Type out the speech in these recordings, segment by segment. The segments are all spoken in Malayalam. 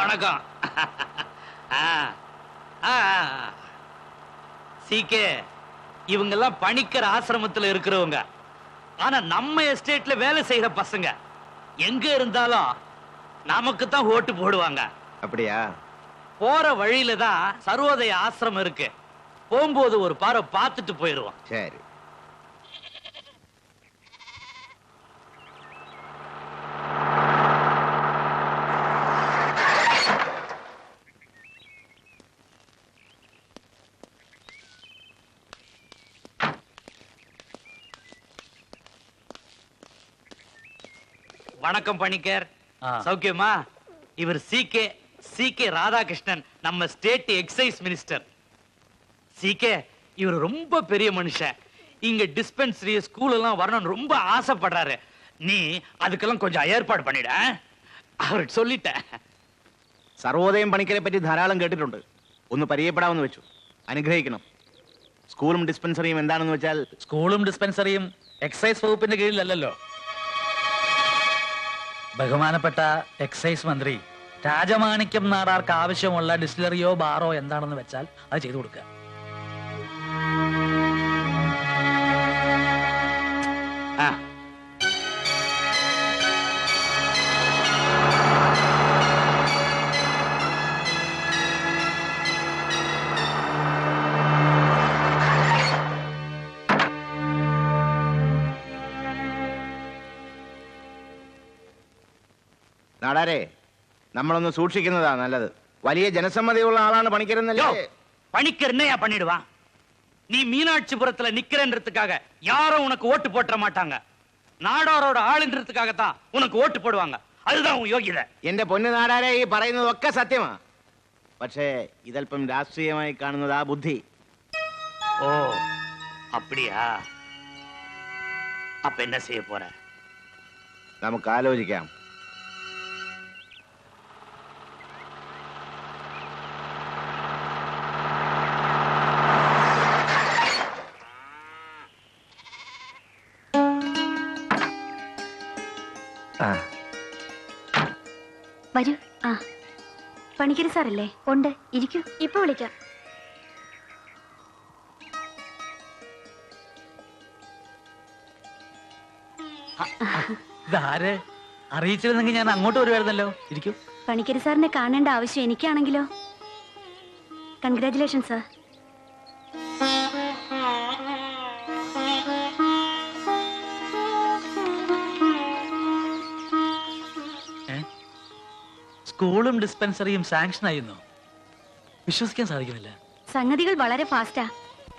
வணக்கம். சீக்கே, இவங்கெல்லாம் பணிக்கர் ஆசிரமத்தில் இருக்கிறவங்க. ஆனா நம்ம எஸ்டேட்ல வேலை செய்யற பசங்க. எங்க இருந்தாலும் நமக்கு தான் ஓட்டு போடுவாங்க. அப்படியா? போற வழியில தான் சர்வோதய ஆசிரமம் இருக்கு. போகும்போது ஒரு பார்வை பார்த்துட்டு போயிடுவோம். சரி. வணக்கம் பணிக்கர். சௌக்கியமா? இவர் சி.கே. ராதாகிருஷ்ணன், நம்ம ஸ்டேட் எக்ஸைஸ் மினிஸ்டர். சி.கே. இவர் ரொம்ப பெரிய மனுஷன். இங்க டிஸ்பென்சரி ஸ்கூல் எல்லாம் வரணும்னு ரொம்ப ஆசைப்படுறாரு. நீ அதுக்கெல்லாம் கொஞ்சம் ஏற்பாடு பண்ணிட. அவருக்கு சொல்லிட்டேன். സർവോദയം പണിക്കരെ പറ്റി ധാരാളം കേട്ടിട്ടുണ്ട്. ഒന്ന് പരിചയപ്പെടാമെന്ന് വെച്ചു. അനുഗ്രഹിക്കണം. സ്കൂളും ഡിസ്പെൻസറിയും എന്താണെന്ന് വെച്ചാൽ? സ്കൂളും ഡിസ്പെൻസറിയും എക്സൈസ് വകുപ്പിന്റെ കീഴിലല്ലല്ലോ. ബഹുമാനപ്പെട്ട എക്സൈസ് മന്ത്രി രാജമാണിക്യം നാടാർക്ക് ആവശ്യമുള്ള ഡിസ്റ്റിലറിയോ ബാറോ എന്താണെന്ന് വെച്ചാൽ അത് ചെയ്തു കൊടുക്കുക. നാടാരെ, നമ്മളൊന്ന് സൂക്ഷിക്കുന്നതാ നല്ലത്. വലിയ ജനസമ്മതിയുള്ള ആളാണ് പണിക്കരെന്നല്ലേ? பணிக்கர் என்னையா பண்ணிடுவான்? நீ மீனாட்சிபுரத்துல நிக்கிறன்றதுக்காக யாரும் உனக்கு ஓட்டு போட்டுற மாட்டாங்க. நாடாரோட ஆளுன்றதுக்காகத்தான் உனக்கு ஓட்டு போடுவாங்க. அதுதான் உன் யோகிதை. എന്റെ പൊന്നു നാടാരെ, ഈ പറയുന്നതൊക്കെ സത്യമാ. പക്ഷേ ഇതല്പം രാഷ്ട്രീയമായി കാണുന്നതാ ബുദ്ധി. ஓ அப்படியா? அப்ப என்ன செய்ய போற? നമുക്ക് ആലോചിക്കാം. വരൂ. പണിക്കര് സാറല്ലേ? ഉണ്ട്, ഇരിക്കൂ. ഇപ്പൊ വിളിക്കാം. ഇതാര്? അറിയിച്ചിരുന്നെങ്കിൽ ഞാൻ അങ്ങോട്ട് വരുമായിരുന്നല്ലോ. ഇരിക്കൂ. പണിക്കര് സാറിനെ കാണേണ്ട ആവശ്യം എനിക്കാണെങ്കിലോ? Congratulation sir. സ്കൂളും ഡിസ്പെൻസറിയും സാങ്ഷൻ ആയിരുന്നു. വിശ്വസിക്കാൻ സാധിക്കുന്നില്ല. സംഗതികൾ വളരെ ഫാസ്റ്റാ.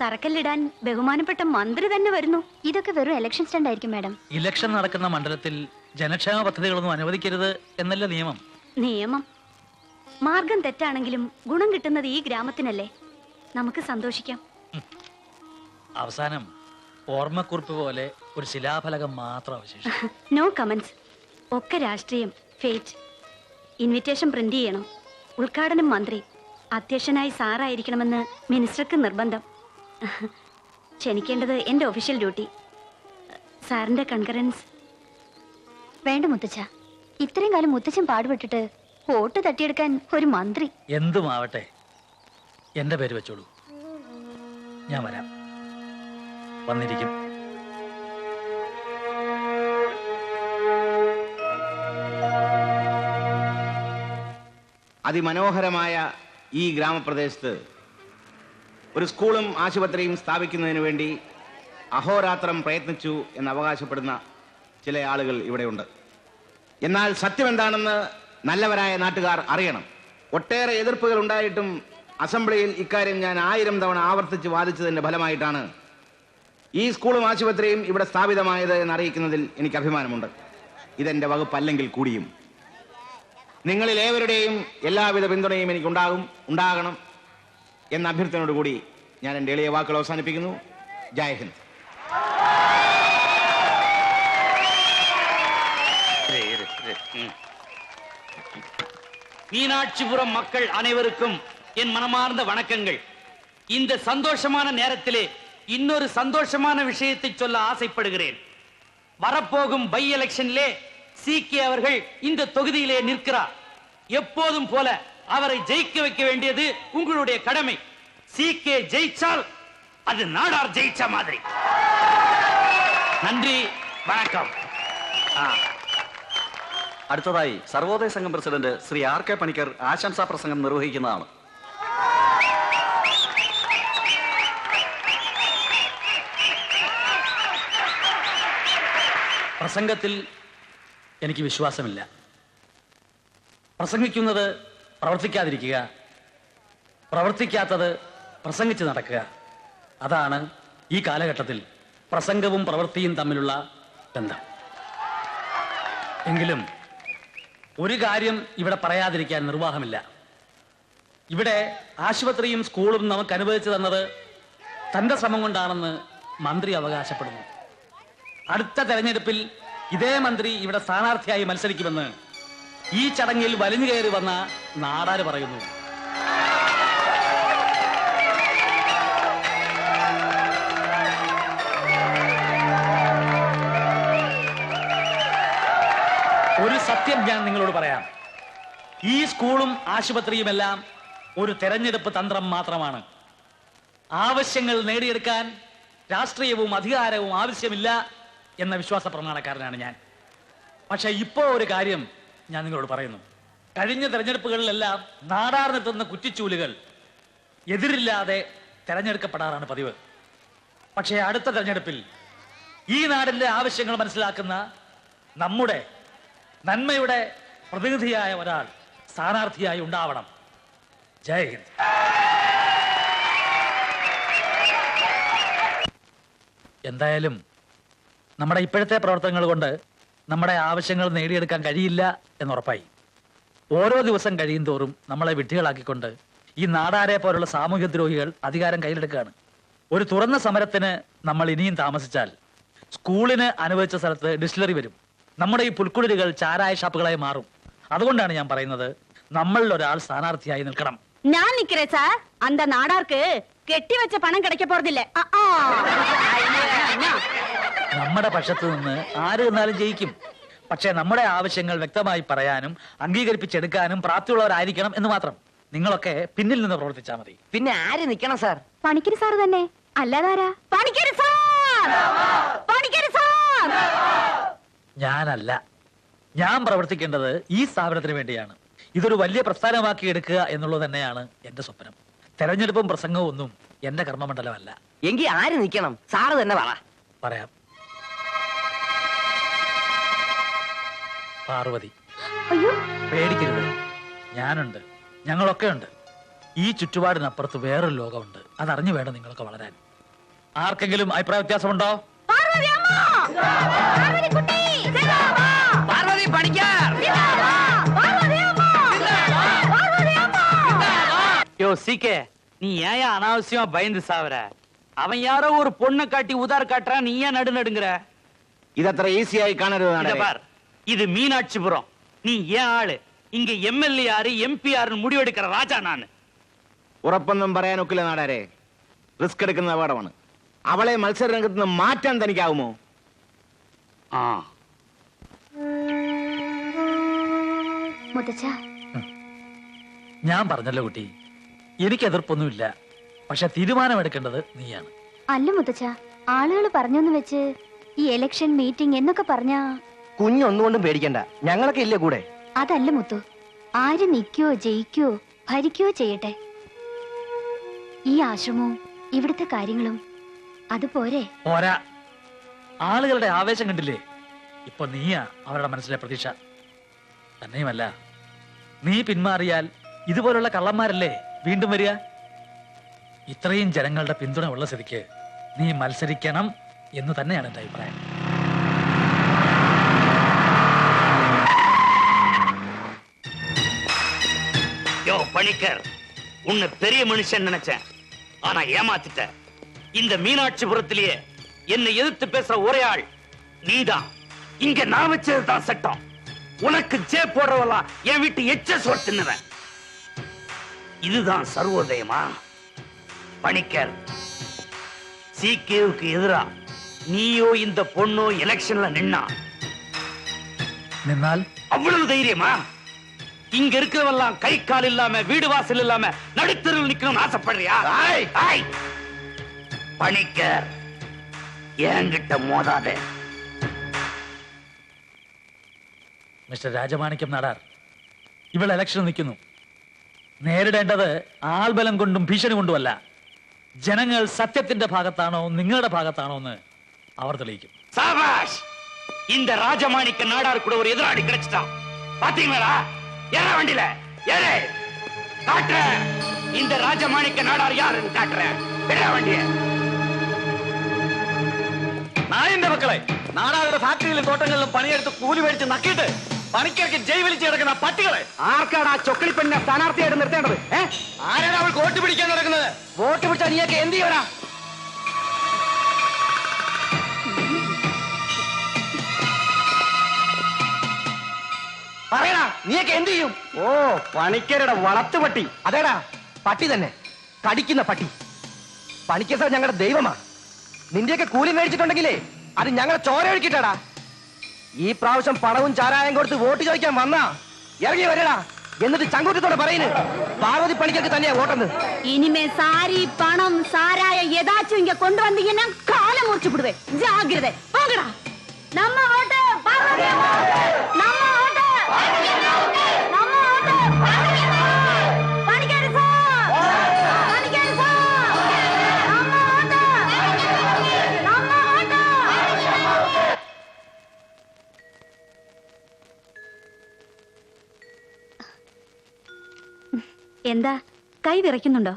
തറക്കല്ലിടാൻ ബഹുമാനപ്പെട്ട മന്ത്രി തന്നെ വരുന്നു. ഇതൊക്കെ വെറും ഇലക്ഷൻ സ്റ്റണ്ട് ആയിരിക്കും മാഡം. ഇലക്ഷൻ നടക്കുന്ന മണ്ഡലത്തിൽ ജനക്ഷേമ പദ്ധതികളൊന്നും അനുവദിക്കരുത് എന്നല്ല നിയമം. നിയമം മാർഗം തെറ്റാണെങ്കിലും ഗുണം കിട്ടുന്നത് ഈ ഗ്രാമത്തിനല്ലേ? നമുക്ക് സന്തോഷിക്കാം. അവസാനം ഓർമ്മക്കുറിപ്പ് പോലെ ഒരു ശിലാഫലകം മാത്രം അവശേഷിച്ചു. No comments. ഒക്കെ രാഷ്ട്രീയം, ഫേറ്റ്. ഇൻവിറ്റേഷൻ പ്രിന്റ് ചെയ്യണം. ഉദ്ഘാടനം മന്ത്രി, അധ്യക്ഷനായി സാറായിരിക്കണമെന്ന് മിനിസ്റ്റർക്ക് നിർബന്ധം. ക്ഷണിക്കേണ്ടത് എന്റെ ഒഫീഷ്യൽ ഡ്യൂട്ടി. സാറിന്റെ കൺകറൻസ് വേണ്ട മുത്തച്ഛ. ഇത്രയും കാലം മുത്തച്ഛൻ പാടുപെട്ടിട്ട് വോട്ട് തട്ടിയെടുക്കാൻ ഒരു മന്ത്രി. എന്തുമാവട്ടെ, എന്റെ പേര് വെച്ചോളൂ. ഞാൻ വരാം, വന്നിരിക്കും. അതിമനോഹരമായ ഈ ഗ്രാമപ്രദേശത്ത് ഒരു സ്കൂളും ആശുപത്രിയും സ്ഥാപിക്കുന്നതിന് വേണ്ടി അഹോരാത്രം പ്രയത്നിച്ചു എന്ന് അവകാശപ്പെടുന്ന ചില ആളുകൾ ഇവിടെയുണ്ട്. എന്നാൽ സത്യം എന്താണെന്ന് നല്ലവരായ നാട്ടുകാർ അറിയണം. ഒട്ടേറെ എതിർപ്പുകൾ ഉണ്ടായിട്ടും അസംബ്ലിയിൽ ഇക്കാര്യം ഞാൻ 1000 തവണ ആവർത്തിച്ച് വാദിച്ചതിന്റെ ഫലമായിട്ടാണ് ഈ സ്കൂളും ആശുപത്രിയും ഇവിടെ സ്ഥാപിതമായത് എന്നറിയിക്കുന്നതിൽ എനിക്ക് അഭിമാനമുണ്ട്. ഇതെന്റെ വകുപ്പല്ലെങ്കിൽ കൂടിയും നിങ്ങളിൽ ഏവരുടെയും എല്ലാവിധ പിന്തുണയും ഉണ്ടാകണം എന്ന അഭ്യർത്ഥനയോടുകൂടി ഞാൻ എൻ്റെ എളിയ വാക്കുകൾ അവസാനിപ്പിക്കുന്നു. ജയ് ഹിന്ദ്. மீனாட்சிபுரம் மக்கள் அனைவருக்கும் என் மனமார்ந்த வணக்கங்கள். இந்த சந்தோஷமான நேரத்திலே இன்னொரு சந்தோஷமான விஷயத்தை சொல்ல ஆசைப்படுகிறேன். வரப்போகும் பை எலெக்ஷனிலே சி.கே. அவர்கள் இந்த தொகுதியிலே நிற்கிறார். எப்போதும் போல அவரை ஜெயிக்க வைக்க வேண்டியது உங்களுடைய கடமை. சீக்கே ஜெயிச்சால் அது நாடார் ஜெயிச்ச மாதிரி. நன்றி, வணக்கம். അടുത്തതായി Sarvodaya Sangham president Shri R K Panicker ആശംസാ പ്രസംഗം നിർവഹിക്കുന്നതാണ്. പ്രസംഗത്തിൽ എനിക്ക് വിശ്വാസമില്ല. പ്രസംഗിക്കുന്നത് പ്രവർത്തിക്കാതിരിക്കുക, പ്രവർത്തിക്കാത്തത് പ്രസംഗിച്ച് നടക്കുക. അതാണ് ഈ കാലഘട്ടത്തിൽ പ്രസംഗവും പ്രവൃത്തിയും തമ്മിലുള്ള ബന്ധം. എങ്കിലും ഒരു കാര്യം ഇവിടെ പറയാതിരിക്കാൻ നിർവാഹമില്ല. ഇവിടെ ആശുപത്രിയും സ്കൂളും നമുക്ക് അനുവദിച്ചു തന്നത് തന്റെ ശ്രമം കൊണ്ടാണെന്ന് മന്ത്രി അവകാശപ്പെടുന്നു. അടുത്ത തെരഞ്ഞെടുപ്പിൽ ഇതേ മന്ത്രി ഇവിടെ സ്ഥാനാർത്ഥിയായി മത്സരിക്കുമെന്ന് ഈ ചടങ്ങിൽ വലിഞ്ഞു കയറി വന്ന നാടാര് പറയുന്നു. ഒരു സത്യം ഞാൻ നിങ്ങളോട് പറയാം. ഈ സ്കൂളും ആശുപത്രിയുമെല്ലാം ഒരു തെരഞ്ഞെടുപ്പ് തന്ത്രം മാത്രമാണ്. ആവശ്യങ്ങൾ നേടിയെടുക്കാൻ രാഷ്ട്രീയവും അധികാരവും ആവശ്യമില്ല എന്ന വിശ്വാസ പ്രമാണക്കാരനാണ് ഞാൻ. പക്ഷെ ഇപ്പോ ഒരു കാര്യം ഞാൻ നിങ്ങളോട് പറയുന്നു. കഴിഞ്ഞ തെരഞ്ഞെടുപ്പുകളിലെല്ലാം നാടാർന്നെത്തുന്ന കുറ്റിച്ചൂലുകൾ എതിരില്ലാതെ തെരഞ്ഞെടുക്കപ്പെടാറാണ് പതിവ്. പക്ഷേ അടുത്ത തെരഞ്ഞെടുപ്പിൽ ഈ നാടിന്റെ ആവശ്യങ്ങൾ മനസ്സിലാക്കുന്ന നമ്മുടെ നന്മയുടെ പ്രതിനിധിയായ ഒരാൾ സ്ഥാനാർത്ഥിയായി ഉണ്ടാവണം. ജയ് ഹിന്ദ്. എന്തായാലും നമ്മുടെ ഇപ്പോഴത്തെ പ്രവർത്തനങ്ങൾ കൊണ്ട് നമ്മുടെ ആവശ്യങ്ങൾ നേടിയെടുക്കാൻ കഴിയില്ല എന്നുറപ്പായി. ഓരോ ദിവസം കഴിയും തോറും നമ്മളെ വിഡ്ഢികളാക്കിക്കൊണ്ട് ഈ നാടാരെ പോലുള്ള സാമൂഹ്യ ദ്രോഹികൾ അധികാരം കയ്യിലെടുക്കുകയാണ്. ഒരു തുറന്ന സമരത്തിന് നമ്മൾ ഇനിയും താമസിച്ചാൽ സ്കൂളിന് അനുവദിച്ച സ്ഥലത്ത് ഡിസ്റ്റിലറി വരും. നമ്മുടെ ഈ പുൽക്കുടിലുകൾ ചാരായ ഷാപ്പുകളായി മാറും. അതുകൊണ്ടാണ് ഞാൻ പറയുന്നത്, നമ്മളിൽ ഒരാൾ സ്ഥാനാർത്ഥിയായി നിൽക്കണം. ഞാൻ നിൽക്കേ സാർ. അന്ത നാടാർക്ക് കെട്ടിവെച്ച പണം കിടക്ക പോറതില്ല. നമ്മുടെ പക്ഷത്ത് നിന്ന് ആര് നിന്നാലും ജയിക്കും. പക്ഷേ നമ്മുടെ ആവശ്യങ്ങൾ വ്യക്തമായി പറയാനും അംഗീകരിപ്പിച്ചെടുക്കാനും പ്രാപ്തിയുള്ളവരായിരിക്കണം എന്ന് മാത്രം. നിങ്ങളൊക്കെ പിന്നിൽ നിന്ന് പ്രവർത്തിച്ചാൽ മതി. പിന്നെ ആര് നിക്കണം സാർ? പണിക്കര് സാർ തന്നെ, അല്ലാതാരാ? Panicker sir, Panicker sir. ഞാനല്ല, ഞാൻ പ്രവർത്തിക്കേണ്ടത് ഈ സ്ഥാപനത്തിന് വേണ്ടിയാണ്. ഇതൊരു വലിയ പ്രസ്ഥാനമാക്കി എടുക്കുക എന്നുള്ളത് തന്നെയാണ് എന്റെ സ്വപ്നം. തെരഞ്ഞെടുപ്പും പ്രസംഗവും ഒന്നും എന്റെ കർമ്മമണ്ഡലമല്ല. എങ്കിൽ ആര് നിക്കണം? സാറ് തന്നെ പറയാം. പാർവതി, അയ്യോ പേടിക്കരുത്, ഞാനുണ്ട്, ഞങ്ങളൊക്കെ ഉണ്ട്. ഈ ചുറ്റുപാടിനപ്പുറത്ത് വേറൊരു ലോകമുണ്ട്. അതറിഞ്ഞു വേണം നിങ്ങളൊക്കെ വളരാൻ. ആർക്കെങ്കിലും അഭിപ്രായ വ്യത്യാസമുണ്ടോ? പാർവതി പണിക്കർ. யோ சீக்கே, நீ ஏன் அனாவசியமா பயந்து சாவற? அவன் யாரோ ஒரு பொண்ணை காட்டி உதார் காட்டுறான், நீ ஏன் நடுங்குற? ഇതത്ര ഈസിയായി കാണരുത് இத பார், இது மீனாட்சிபுரம். நீ ஏன் ஆளு? இங்க எம்எல்ஏ யாரு, எம்பி யாருன்னு முடிவெடுக்கிற ராஜா நானு. ഉറപ്പൊന്നും പറയാനൊക്കില്ല നാടാരെ. റിസ്ക് എടുക്കുന്ന അപകടമാണ്. അവളെ മത്സര രംഗത്ത് നിന്ന് മാറ്റാൻ തനിക്കാവുമോ? മുത്തച്ഛ, ഞാൻ പറഞ്ഞല്ലോ കുട്ടി, എനിക്ക് എതിർപ്പൊന്നുമില്ല. പക്ഷെ തീരുമാനമെടുക്കേണ്ടത് നീയാണ്. അല്ല മുത്തച്ഛ, ആളുകൾ പറഞ്ഞൊന്ന് വെച്ച് ഈ ഇലക്ഷൻ മീറ്റിംഗ് എന്നൊക്കെ പറഞ്ഞാ കുഞ്ഞൊന്നുകൊണ്ടും പേടിക്കണ്ട, ഞങ്ങളൊക്കെ ഇല്ലേ കൂടെ. അതല്ല മുത്തു, ആര് നിൽക്കോ ജയിക്കോ ഭരിക്കോ ചെയ്യട്ടെ. ഈ ആശ്രമവും ഇവിടുത്തെ കാര്യങ്ങളും അതുപോരെ? പോരാ. ആളുകളുടെ ആവേശം കണ്ടില്ലേ? ഇപ്പൊ നീയാ അവരുടെ മനസ്സിലെ പ്രതീക്ഷ. തന്നെയുമല്ല, നീ പിന്മാറിയാൽ ഇതുപോലുള്ള കള്ളന്മാരല്ലേ വീണ്ടും വരിക. ഇത്രയും ജനങ്ങളുടെ പിന്തുണ ഉള്ള സ്ഥിതിക്ക് നീ മത്സരിക്കണം എന്ന് തന്നെയാണ് എന്റെ അഭിപ്രായം. யோ பணிக்கர், உன்னை பெரிய மனுஷன் நினைச்சேன், ஆனா ஏமாத்திட்ட. இந்த மீனாட்சிபுரத்திலேயே என்னை எதிர்த்து பேசுற ஒரே ஆள் நீதான். இங்க நான் வச்சதுதான் சட்டம். உனக்கு ஜே போடுறவெல்லாம் என் வீட்டு எச்ச சொட்டுன்னுவேன். இதுதான் சர்வோதயமா? பணிக்கர், சீக்கியவுக்கு எதிரா நீயோ இந்த பொண்ணோ எலெக்ஷன்ல நின்னால் அவ்வளவு தைரியமா? இங்க இருக்கிறவெல்லாம் கை கால் இல்லாம வீடு வாசல் இல்லாம நடுத்தருவில் நிக்கணும்னு ஆசைப்படுறியா? பணிக்கர், என்கிட்ட மோதாதே. മിസ്റ്റർ രാജമാണിക്യം നാടാർ, ഇവിടെ ഇലക്ഷൻ നിൽക്കുന്നു. നേരിടേണ്ടത് ആൾബലം കൊണ്ടും ഭീഷണി കൊണ്ടുമല്ല. ജനങ്ങൾ സത്യത്തിന്റെ ഭാഗത്താണോ നിങ്ങളുടെ ഭാഗത്താണോ എന്ന് അവർ തെളിയിക്കും. சாபாஷ்! இந்த ராஜமாணிக்க நாடார் கூட ஒரு எதிராளி கிடைச்சிட்டான். பாத்தீங்களா? ஏற வண்டியில ஏறு, காட்டுற இந்த ராஜமாணிக்க நாடார் யாருன்னு காட்டுற. விட வண்டிய. നായന്റെ മക്കളെ, നാടാരുടെ ഫാക്ടറിയിലും തോട്ടങ്ങളിലും പണിയെടുത്ത് കൂലി മേടിച്ച് നക്കിയിട്ട് പണിക്കിറക്കി ജയ് വലിച്ചു കിടക്കുന്ന പട്ടികളെ ആർക്കാടാ ചൊക്കളിപ്പെണ്ണെ സ്ഥാനാർത്ഥിയായിട്ട് നിർത്തേണ്ടത്? ആരാണ് അവൾ വോട്ട് പിടിക്കാൻ നടക്കുന്നത്? വോട്ട് പിടിച്ചാൽ നീയൊക്കെ എന്ത് ചെയ്യണം? പറയടാ, നീയൊക്കെ എന്ത് ചെയ്യും? ഓ, പണിക്കരുടെ വളർത്തുപട്ടി. അതേടാ, പട്ടി തന്നെ, കടിക്കുന്ന പട്ടി. പണിക്കർ സാർ ഞങ്ങളുടെ ദൈവമാ. നിന്റെയൊക്കെ കൂലി മേടിച്ചിട്ടുണ്ടെങ്കിലേ അത് ഞങ്ങളെ ചോര ഒഴുക്കിട്ടാടാ. ഈ പ്രാവശ്യം പണവും ചാരായം കൊടുത്ത് വോട്ട് ചോദിക്കാൻ വന്നാ ഇറങ്ങി വരടാ. എന്നിട്ട് ചങ്കൂറ്റത്തോടെ പറയുന്നത് പാർവതി പണിക്കർക്ക് തന്നെയാ വോട്ടെന്ന്. இனிமே சாரி பணம் சாராய ஏதாச்சும் இங்க கொண்டு வந்தீங்கன்னா காலை முறிச்சு விடுவேன். ஜாகிரதை, போங்கடா. நம்ம ஓட்டு பார்வதி அம்மா, நம்ம ஓட்டு நம்ம ஓட்டு பணிக்கர் சார், பணிக்கர் சார், நம்ம ஓட்டு நம்ம ஓட்டு. എന്താ കൈ വിറയ്ക്കുന്നുണ്ടോ?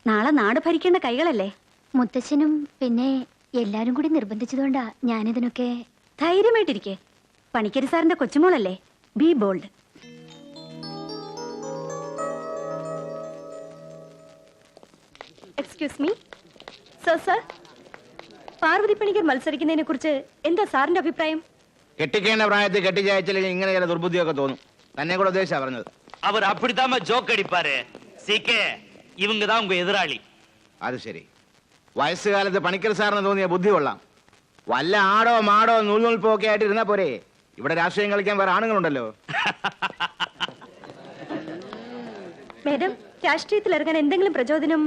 നാളെ നാട് ഭരിക്കേണ്ട കൈകളല്ലേ? മുത്തച്ഛനും പിന്നെ എല്ലാരും കൂടി നിർബന്ധിച്ചതുകൊണ്ടാ ഞാനിതിനൊക്കെ. ധൈര്യമായിട്ടിരിക്കെ. പണിക്കരി സാറിന്റെ കൊച്ചുമോളല്ലേ? Be bold. Excuse me sir, Parvathy Panicker മത്സരിക്കുന്നതിനെ കുറിച്ച് എന്താ സാറിന്റെ അഭിപ്രായം? കെട്ടിക്കേണ്ട പ്രായത്തിൽ കെട്ടിച്ചയച്ചില്ലെങ്കിൽ ഇങ്ങനെ ചില ദുർബുദ്ധിയൊക്കെ തോന്നും. തന്നെ കൂടെ ഉദ്ദേശിച്ചാ പറഞ്ഞത്. அவர் அப்படித்தாம ஜோக் அடிப்பாரு. சீக்கே, இவங்க தான் உங்க எதிராளி. അത് ശരി. വയസ്സുകാലത്ത് പണിക്കർ സാറിന് തോന്നിയ ബുദ്ധി കൊള്ളാം. വല്ല ആടോ മാടോ നൂൽനൂൽപ്പോ ഒക്കെ ആയിട്ട് ഇരുന്നാ പോരെ. ഇവിടെ രാഷ്ട്രീയം കളിക്കാൻ വേറെ ആണുങ്ങളുണ്ടല്ലോ. മേഡം, രാഷ്ട്രീയത്തിൽ ഇറങ്ങാൻ എന്തെങ്കിലും പ്രചോദനം?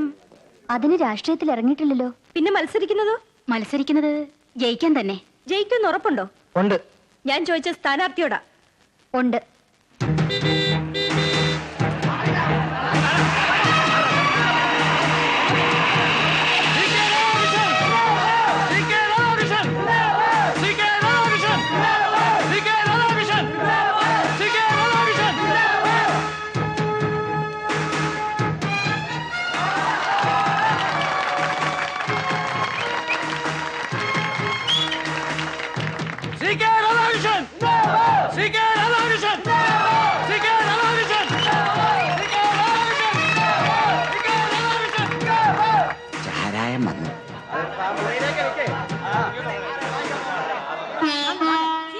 അതിന് രാഷ്ട്രീയത്തിൽ ഇറങ്ങിയിട്ടില്ലല്ലോ. പിന്നെ മത്സരിക്കുന്നതോ? മത്സരിക്കുന്നത് ജയിക്കാൻ തന്നെ. ജയിക്കുമെന്ന് ഉറപ്പുണ്ടോ? ഉണ്ട്. ഞാൻ ചോദിച്ച സ്ഥാനാർത്ഥിയോടാ. ഉണ്ട്.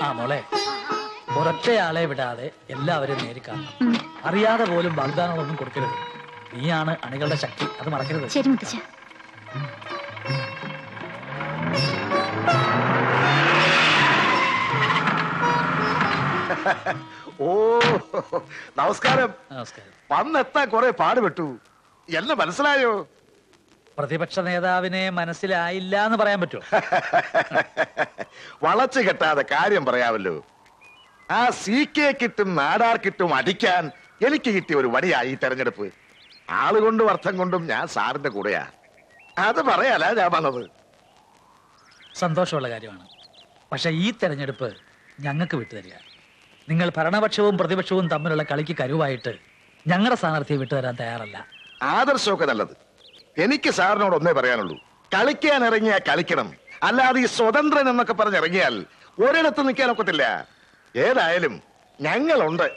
ആ മോളെ, ഒരൊറ്റയാളെ വിടാതെ എല്ലാവരും നേരിക്കാണണം. അറിയാതെ പോലും വാഗ്ദാനങ്ങളൊന്നും കൊടുക്കരുത്. നീയാണ് അണികളുടെ ശക്തി, അത് മറക്കരുത്. ശരി മുത്തച്ഛ. ഓ, നമസ്കാരം. നമസ്കാരം. വന്നെത്താൻ കുറെ പാടുപെട്ടു. എന്നെ മനസ്സിലായോ? പ്രതിപക്ഷ നേതാവിനെ മനസ്സിലായില്ല എന്ന് പറയാൻ പറ്റുമോ? വളച്ചു കെട്ടാതെ കാര്യം പറയാമല്ലോ. ആ CK കിട്ടും നാടാർ കിട്ടും അടിക്കാൻ എനിക്ക് കിട്ടിയ ഒരു വടിയായി ഈ തെരഞ്ഞെടുപ്പ്. ആളുകൊണ്ടും അർത്ഥം കൊണ്ടും ഞാൻ സാറിന്റെ കൂടെയാ. അത് പറയാലാ ഞാൻ വന്നത്. സന്തോഷമുള്ള കാര്യമാണ്. പക്ഷെ ഈ തെരഞ്ഞെടുപ്പ് ഞങ്ങൾക്ക് വിട്ടുതരിക. നിങ്ങൾ ഭരണപക്ഷവും പ്രതിപക്ഷവും തമ്മിലുള്ള കളിക്ക് കരുവായിട്ട് ഞങ്ങളുടെ സ്ഥാനാർത്ഥിയെ വിട്ടുതരാൻ തയ്യാറല്ല. ആദർശമൊക്കെ നല്ലത്. എനിക്ക് സാറിനോട് ഒന്നേ പറയാനുള്ളൂ. കളിക്കാൻ ഇറങ്ങിയാൽ കളിക്കണം. അല്ലാതെ ഈ സ്വതന്ത്രൻ എന്നൊക്കെ പറഞ്ഞിറങ്ങിയാൽ ഒരിടത്ത് നിൽക്കാൻ ഒക്കത്തില്ല. ഏതായാലും ഞങ്ങളുണ്ട്.